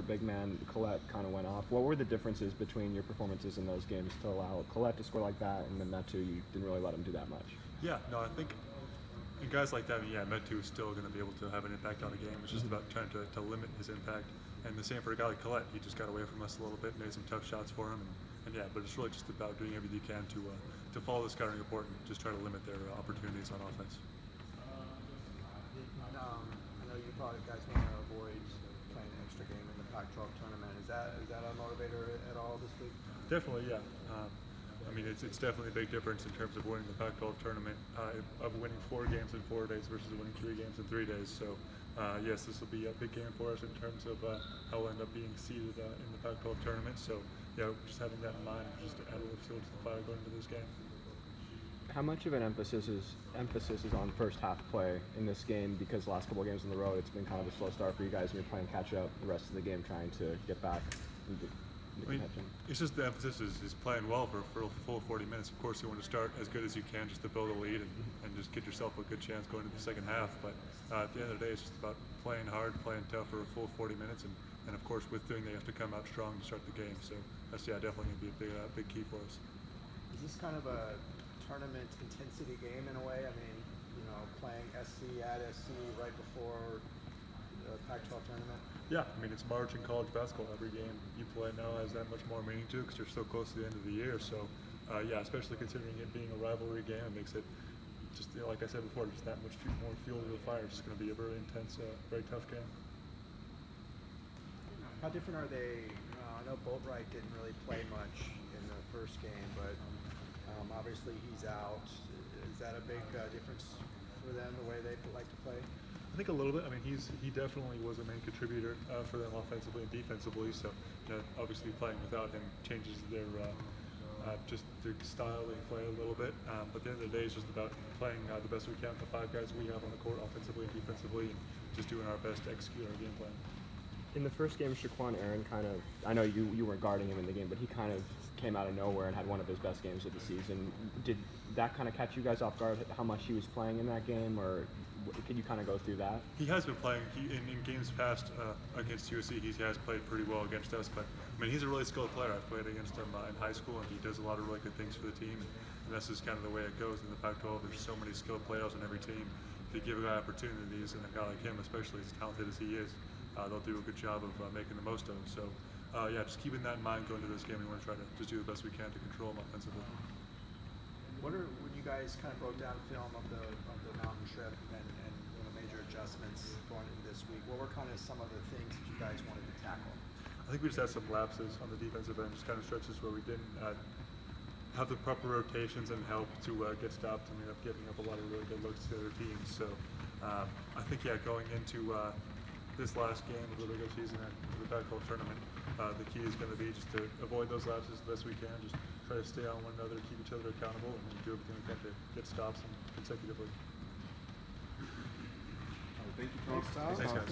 big man, Collette, kind of went off. What were the differences between your performances in those games to allow Collette to score like that, and then Metu, you didn't really let him do that much? Yeah, no, I think in guys like that, Metu is still going to be able to have an impact on a game. It's just about trying to limit his impact. And the same for a guy like Collette. He just got away from us a little bit, made some tough shots for him. And yeah, but it's really just about doing everything you can to follow the scouting report and just try to limit their opportunities on offense. I know you probably guys want to avoid playing an extra game in the Pac-12 tournament. Is that a motivator at all this week? Definitely, yeah. I mean, it's definitely a big difference in terms of winning the Pac-12 tournament, of winning 4 games in 4 days versus winning 3 games in 3 days. So, yes, this will be a big game for us in terms of how we'll end up being seeded in the Pac-12 tournament. So, yeah, just having that in mind, just to add a little fuel to the fire going into this game. How much of an emphasis is on first half play in this game? Because the last couple of games on the road, it's been kind of a slow start for you guys, and you're playing catch up the rest of the game, trying to get back into contention. It's just the emphasis is playing well for a full 40 minutes. Of course, you want to start as good as you can just to build a lead and just get yourself a good chance going into the second half. But at the end of the day, it's just about playing hard, playing tough for a full 40 minutes, and of course, with doing that, you have to come out strong to start the game. So that's definitely going to be a big key for us. Is this kind of a tournament intensity game in a way? I mean, playing SC at SC right before the Pac-12 tournament? Yeah, I mean, it's March in college basketball. Every game you play now has that much more meaning to it because you're so close to the end of the year. So, yeah, especially considering it being a rivalry game, it makes it just, like I said before, just that much more fuel to the fire. It's going to be a very intense, very tough game. How different are they? I know Boatwright didn't really play much in the first game, but obviously he's out. Is that a big difference for them, the way they like to play? I think a little bit. I mean, he definitely was a main contributor for them offensively and defensively. So, obviously playing without him changes their just their style they play a little bit. But at the end of the day, it's just about playing the best we can with the 5 guys we have on the court, offensively and defensively, and just doing our best to execute our game plan. In the first game, Shaquan Aaron I know you weren't guarding him in the game, but he kind of came out of nowhere and had one of his best games of the season. Did that kind of catch you guys off guard, how much he was playing in that game, or could you kind of go through that? He has been playing. In games past against USC, he has played pretty well against us, but I mean, he's a really skilled player. I've played against him in high school, and he does a lot of really good things for the team, and that's just kind of the way it goes in the Pac-12. There's so many skilled players on every team. If you give a guy opportunities, and a guy like him, especially as talented as he is, they'll do a good job of making the most of him. So, yeah, just keeping that in mind going into this game, we want to try to just do the best we can to control him offensively. When you guys kind of broke down film of the mountain trip and the major adjustments going into this week, what were kind of some of the things that you guys wanted to tackle? I think we just had some lapses on the defensive end, just kind of stretches where we didn't have the proper rotations and help to get stopped and end up giving up a lot of really good looks to the other teams. So I think, going into this last game of the regular season and the Pac-12 tournament, the key is going to be just to avoid those lapses as best we can, just try to stay on one another, keep each other accountable, and do everything we can to get stops and consecutively. Thank you, Thanks, Thanks, guys.